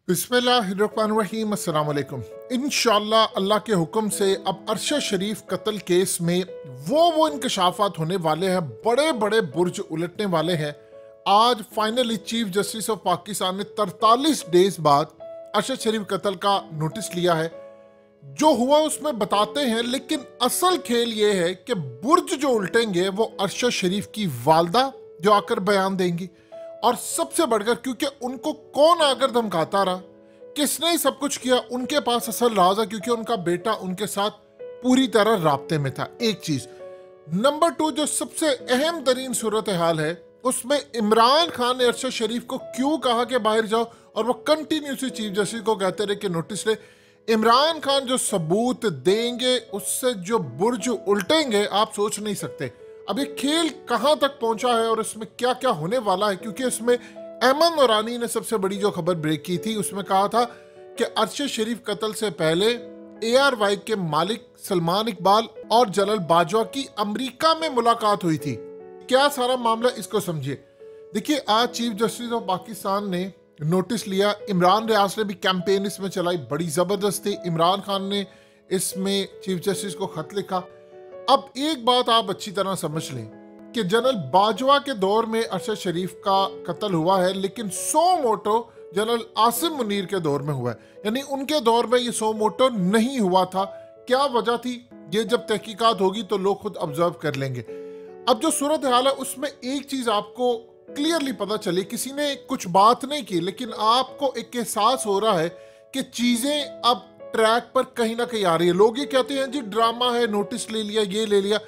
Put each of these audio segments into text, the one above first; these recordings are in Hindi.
बिस्मिल्लाहिर्रहमानिर्रहीम अस्सलाम वालेकुम। इंशाअल्लाह अल्लाह के हुक्म से अब अरशद शरीफ कत्ल केस में वो इंकशाफात होने वाले हैं, बड़े बड़े बुर्ज उलटने वाले हैं। आज finally chief justice of Pakistan ने 43 डेज बाद अरशद शरीफ कत्ल का नोटिस लिया है। जो हुआ उसमें बताते हैं, लेकिन असल खेल ये है कि बुर्ज जो उल्टेंगे वो अरशद शरीफ की वालदा जो आकर बयान देंगी, और सबसे बढ़कर क्योंकि उनको कौन आकर धमकाता रहा, किसने सब कुछ किया, उनके पास असल राज है क्योंकि उनका बेटा उनके साथ पूरी तरह राब्ते में था। एक चीज। नंबर 2, जो सबसे अहम तरीन सूरत हाल है उसमें इमरान खान ने अरशद शरीफ को क्यों कहा कि बाहर जाओ, और वो कंटिन्यूसली चीफ जस्टिस को कहते रहे कि नोटिस ले। इमरान खान जो सबूत देंगे उससे जो बुर्ज उल्टेंगे आप सोच नहीं सकते। अब ये खेल कहां तक पहुंचा है और इसमें क्या क्या होने वाला है, क्योंकि इसमें अहमद नूरानी ने सबसे बड़ी जो खबर ब्रेक की थी उसमें कहा था कि अरशद शरीफ कत्ल से पहले ARY के मालिक सलमान इकबाल और जलाल बाजवा की अमेरिका में मुलाकात हुई थी। क्या सारा मामला, इसको समझिए। देखिए, आज चीफ जस्टिस ऑफ पाकिस्तान ने नोटिस लिया। इमरान रियाज ने भी कैंपेन इसमें चलाई, बड़ी जबरदस्त थी। इमरान खान ने इसमें चीफ जस्टिस को खत लिखा। अब एक बात आप अच्छी तरह समझ लें कि जनरल बाजवा के दौर में अरशद शरीफ का कत्ल हुआ है, लेकिन सो मोटो जनरल आसिम मुनीर के दौर में हुआ है, यानी उनके दौर में ये सो मोटो नहीं हुआ था। क्या वजह थी, ये जब तहकीकात होगी तो लोग खुद ऑब्जर्व कर लेंगे। अब जो सूरत हाल है उसमें एक चीज आपको क्लियरली पता चली, किसी ने कुछ बात नहीं की, लेकिन आपको एक एहसास हो रहा है कि चीजें अब ट्रैक पर कहीं ना कहीं आ रही है। लोग ये कहते हैं जी ड्रामा है, नोटिस ले लिया, ये ले लिया।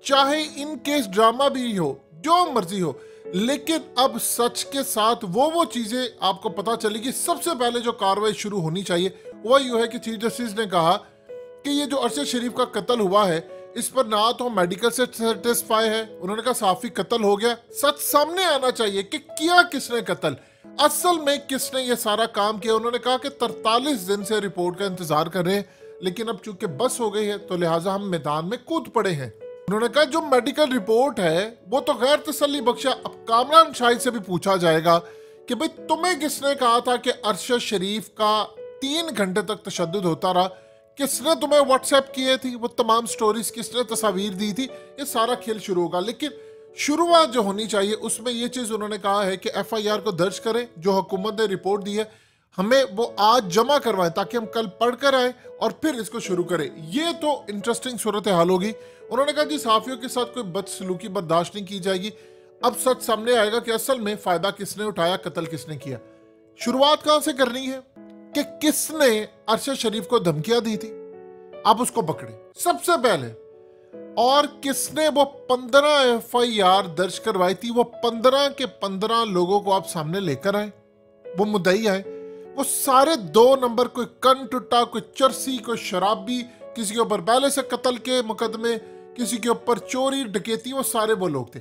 चाहे इन केस ड्रामा भी हो, जो मर्जी हो, लेकिन अब सच के साथ वो चीजें आपको पता चलेगी। सबसे पहले जो कार्रवाई शुरू होनी चाहिए वह यू है कि चीफ जस्टिस ने कहा कि ये जो अरशद शरीफ का कत्ल हुआ है इस पर ना तो मेडिकल से सेटिस्फाई है। उन्होंने कहा साफी कत्ल हो गया, सच सामने आना चाहिए कि किया किसने कत्ल, असल में किसने ये सारा काम किया। उन्होंने कहा कि 43 दिन से रिपोर्ट का इंतजार कर रहे हैं, लेकिन अब चूंकि बस हो गई है तो लिहाजा हम मैदान में कूद पड़े हैं। उन्होंने कहा जो मेडिकल रिपोर्ट है वो तो गैर तसल्ली बख्शा। अब कामरान शाहिद से भी पूछा जाएगा कि भाई तुम्हें किसने कहा था कि अरशद शरीफ का 3 घंटे तक तशद्दुद होता रहा, किसने तुम्हें व्हाट्सएप किए थी वो तमाम स्टोरीज, किसने तस्वीर दी थी, ये सारा खेल शुरू होगा। लेकिन शुरुआत जो होनी चाहिए उसमें ये चीज उन्होंने कहा है कि FIR को दर्ज करें, जो हुकूमत ने रिपोर्ट दी है हमें वो आज जमा करवाएं ताकि हम कल पढ़ कर आए और फिर इसको शुरू करें। ये तो इंटरेस्टिंग सूरत हाल होगी। उन्होंने कहा जी सहाफियों के साथ कोई बदसलूकी बर्दाश्त नहीं की जाएगी। अब सच सामने आएगा कि असल में फायदा किसने उठाया, कत्ल किसने किया। शुरुआत कहां से करनी है कि किसने अरशद शरीफ को धमकियां दी थी, आप उसको पकड़े सबसे पहले, और किसने वो 15 FIR दर्ज करवाई थी, वो 15 के 15 लोगों को आप सामने लेकर आए, वो मुद्दई आए। वो सारे 2 नंबर, कोई कन टुट्टा, कोई चरसी, कोई शराबी, किसी के ऊपर पहले से कत्ल के मुकदमे, किसी के ऊपर चोरी डकैती, वो सारे वो लोग थे।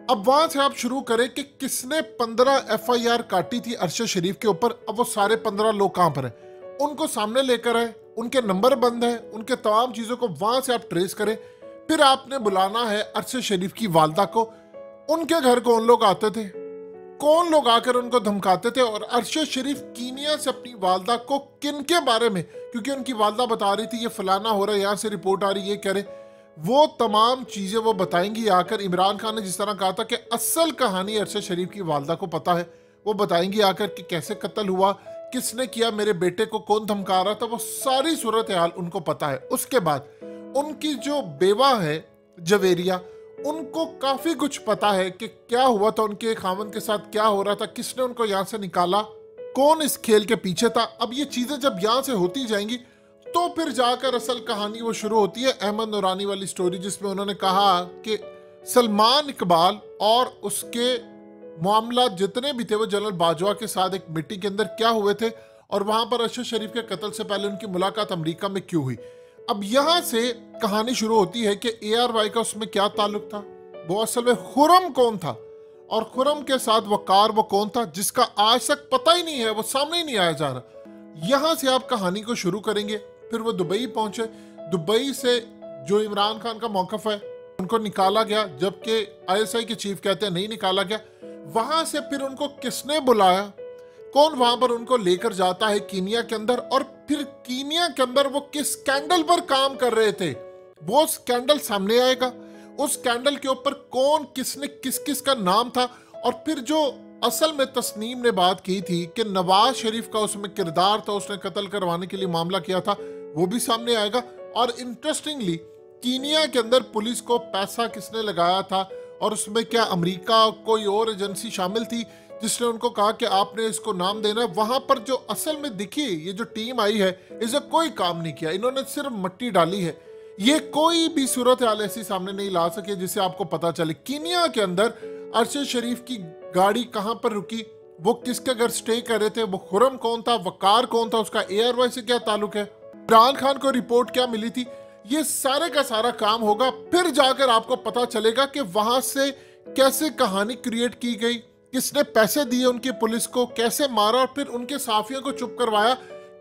अब वहां से आप शुरू करें कि किसने 15 FIR काटी थी अरशद शरीफ के ऊपर। अब वो सारे 15 लोग कहां पर हैं, उनको सामने लेकर आए, उनके नंबर बंद है, उनके तमाम चीजों को वहां से आप ट्रेस करें। फिर आपने बुलाना है अरशद शरीफ की वालदा को। उनके घर कौन लोग आते थे, कौन लोग आकर उनको धमकाते थे, और अरशद शरीफ कीनिया से अपनी वालदा को किन के बारे में, क्योंकि उनकी वालदा बता रही थी ये फलाना हो रहा है, यहाँ से रिपोर्ट आ रही है, ये कह रहे, वो तमाम चीजें वो बताएंगी आकर। इमरान खान ने जिस तरह कहा था कि असल कहानी अरशद शरीफ की वालदा को पता है, वो बताएंगी आकर कि कैसे कत्ल हुआ, किसने किया, मेरे बेटे को कौन धमका रहा था, वो सारी सूरत हाल उनको पता है। उसके बाद उनकी जो बेवा है जवेरिया, उनको काफी कुछ पता है कि क्या हुआ था, उनके खामन के साथ क्या हो रहा था, किसने उनको यहाँ से निकाला, कौन इस खेल के पीछे था। अब ये चीजें जब यहाँ से होती जाएंगी तो फिर जाकर असल कहानी वो शुरू होती है। अहमद नूरानी वाली स्टोरी जिसमें उन्होंने कहा कि सलमान इकबाल और उसके मामला जितने भी थे वो जनरल बाजवा के साथ एक मीटिंग के अंदर क्या हुए थे, और वहां पर अरशद शरीफ के कत्ल से पहले उनकी मुलाकात अमेरिका में क्यों हुई। अब यहां से कहानी शुरू होती है कि ARY का उसमें क्या ताल्लुक था, वो असल में खुरम कौन था, और खुरम के साथ वकार वो कौन था जिसका आज तक पता ही नहीं है, वो सामने ही नहीं आया जा रहा। यहां से आप कहानी को शुरू करेंगे। फिर वो दुबई पहुंचे, दुबई से जो इमरान खान का मौकफ है उनको निकाला गया, जबकि ISI के चीफ कहते हैं नहीं निकाला गया। वहां से फिर उनको किसने बुलाया, कौन वहां पर उनको लेकर जाता है कीनिया के अंदर, और फिर कीनिया के अंदर वो किस स्कैंडल पर काम कर रहे थे वो स्कैंडल सामने आएगा। उस स्कैंडल के ऊपर कौन किसने किस किस का नाम था, और फिर जो असल में तस्नीम ने बात की थी कि नवाज शरीफ का उसमें किरदार था, उसने कत्ल करवाने के लिए मामला किया था, वो भी सामने आएगा। और इंटरेस्टिंगली कीनिया के अंदर पुलिस को पैसा किसने लगाया था, और उसमें क्या अमेरिका कोई और एजेंसी शामिल थी जिसने उनको कहा कि आपने इसको नाम देना है। वहां पर जो असल में दिखी ये जो टीम आई है इसे कोई काम नहीं किया, इन्होंने सिर्फ मट्टी डाली है। ये कोई भी सूरत हाल ऐसी सामने नहीं ला सके जिससे आपको पता चले कीनिया के अंदर अरशद शरीफ की गाड़ी कहां पर रुकी, वो किसके घर स्टे कर रहे थे, वो खुरम कौन था, वकार कौन था, उसका ARY से क्या ताल्लुक है, इमरान खान को रिपोर्ट क्या मिली थी, ये सारे का सारा काम होगा। फिर जाकर आपको पता चलेगा कि वहां से कैसे कहानी क्रिएट की गई, किसने पैसे दिए उनकी पुलिस को, कैसे मारा और फिर उनके साफियों को चुप करवाया,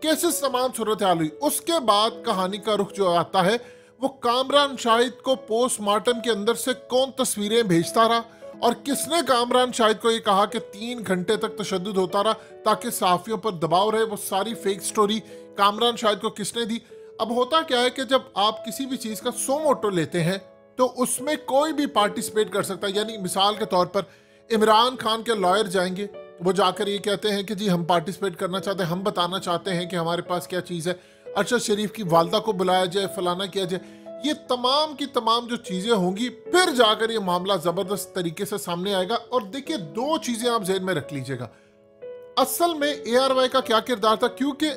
कैसे समान सूरत हाल हुई। उसके बाद कहानी का रुख जो आता है वो कामरान शाहिद को पोस्टमार्टम के अंदर से कौन तस्वीरें भेजता रहा, और किसने कामरान शाहिद को ये कहा कि 3 घंटे तक तशद्दुद होता रहा ताकि सहाफियों पर दबाव रहे। वो सारी फेक स्टोरी कामरान शाहिद को किसने दी। अब होता क्या है कि जब आप किसी भी चीज का सो मोटो लेते हैं तो उसमें कोई भी पार्टिसिपेट कर सकता है। यानी मिसाल के तौर पर इमरान खान के लॉयर जाएंगे, वो जाकर ये कहते हैं कि जी हम पार्टिसिपेट करना चाहते हैं, हम बताना चाहते हैं कि हमारे पास क्या चीज़ है, अरशद शरीफ की वालदा को बुलाया जाए, फलाना किया जाए। ये तमाम की तमाम जो चीज़ें होंगी, फिर जाकर ये मामला ज़बरदस्त तरीके से सामने आएगा। और देखिए 2 चीज़ें आप जहन में रख लीजिएगा, असल में ARY का क्या किरदार था, क्योंकि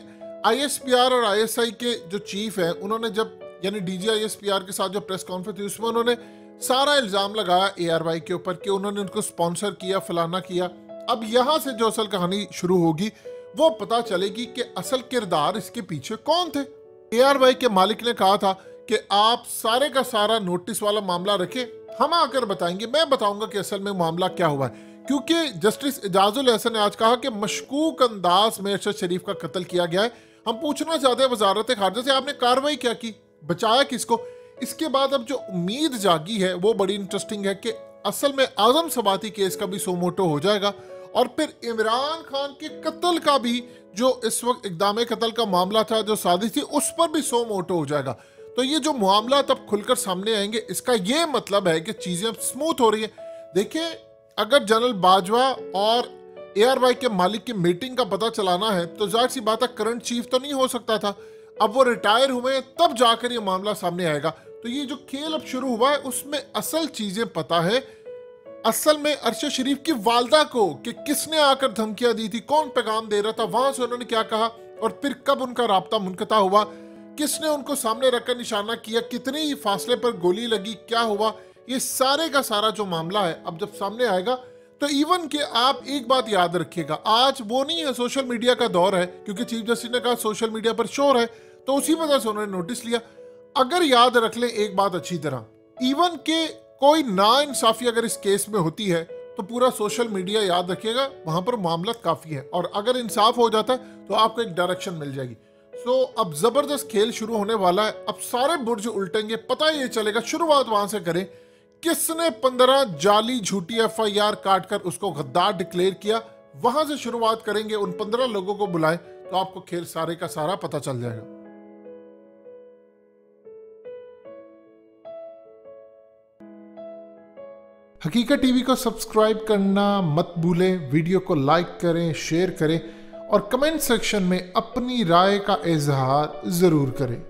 ISPR और ISI के जो चीफ हैं उन्होंने जब यानी DG ISPR के साथ जो प्रेस कॉन्फ्रेंस थी उसमें उन्होंने सारा इल्जाम लगाया ARY के ऊपर कि उन्होंने उनको स्पॉन्सर किया, फलाना किया। अब यहां से जो असल कहानी शुरू होगी वो पता चलेगी कि असल किरदार इसके पीछे कौन थे। ARY के मालिक ने कहा था कि आप सारे का सारा नोटिस वाला मामला रखें, हम आकर बताएंगे, मैं बताऊंगा कि असल में मामला क्या हुआ है। क्योंकि जस्टिस एजाजुल हसन ने आज कहा कि मशकूक अंदाज में अरशद शरीफ का कत्ल किया गया है। हम पूछना चाहते हैं वजारत खारजा से, आपने कार्रवाई क्या की, बचाया किसको। इसके बाद अब जो उम्मीद जागी है वो बड़ी इंटरेस्टिंग है कि असल में आजम सबाती केस का भी सोमोटो हो जाएगा, और फिर इमरान खान के कत्ल का भी जो इस वक्त इक़दाम कत्ल का मामला था, जो साजिश थी, उस पर भी सोमोटो हो जाएगा। तो ये जो मामला तब खुलकर सामने आएंगे, इसका ये मतलब है कि चीजें स्मूथ हो रही है। देखिए अगर जनरल बाजवा और ARY के मालिक की मीटिंग का पता चलाना है तो जाहिर सी बात है करंट चीफ तो नहीं हो सकता था, अब वो रिटायर हुए तब जाकर ये मामला सामने आएगा। तो ये जो खेल अब शुरू हुआ है उसमें असल चीजें पता है। असल में अरशद शरीफ की वालदा को कि किसने आकर धमकियां दी थी, कौन पैगाम दे रहा था, वहां से उन्होंने क्या कहा, और फिर कब उनका राब्ता मुनक़ता हुआ, किसने उनको सामने रखकर निशाना किया, कितने ही फासले पर गोली लगी, क्या हुआ, ये सारे का सारा जो मामला है अब जब सामने आएगा तो इवन कि आप एक बात याद रखिएगा, आज वो नहीं है सोशल मीडिया का दौर है, क्योंकि चीफ जस्टिस ने कहा सोशल मीडिया पर शोर है, तो उसी वजह से उन्होंने नोटिस लिया। अगर याद रख लें एक बात अच्छी तरह, इवन के कोई ना इंसाफी अगर इस केस में होती है तो पूरा सोशल मीडिया याद रखिएगा वहां पर मामला काफी है, और अगर इंसाफ हो जाता है तो आपको एक डायरेक्शन मिल जाएगी। सो अब जबरदस्त खेल शुरू होने वाला है, अब सारे बुर्ज उल्टेंगे, पता ये चलेगा। शुरुआत वहां से करें, किसने 15 जाली झूठी FIR काटकर उसको गद्दार डिक्लेयर किया, वहां से शुरुआत करेंगे। उन 15 लोगों को बुलाएं तो आपको खेल सारे का सारा पता चल जाएगा। हकीकत टीवी को सब्सक्राइब करना मत भूलें, वीडियो को लाइक करें, शेयर करें और कमेंट सेक्शन में अपनी राय का इजहार जरूर करें।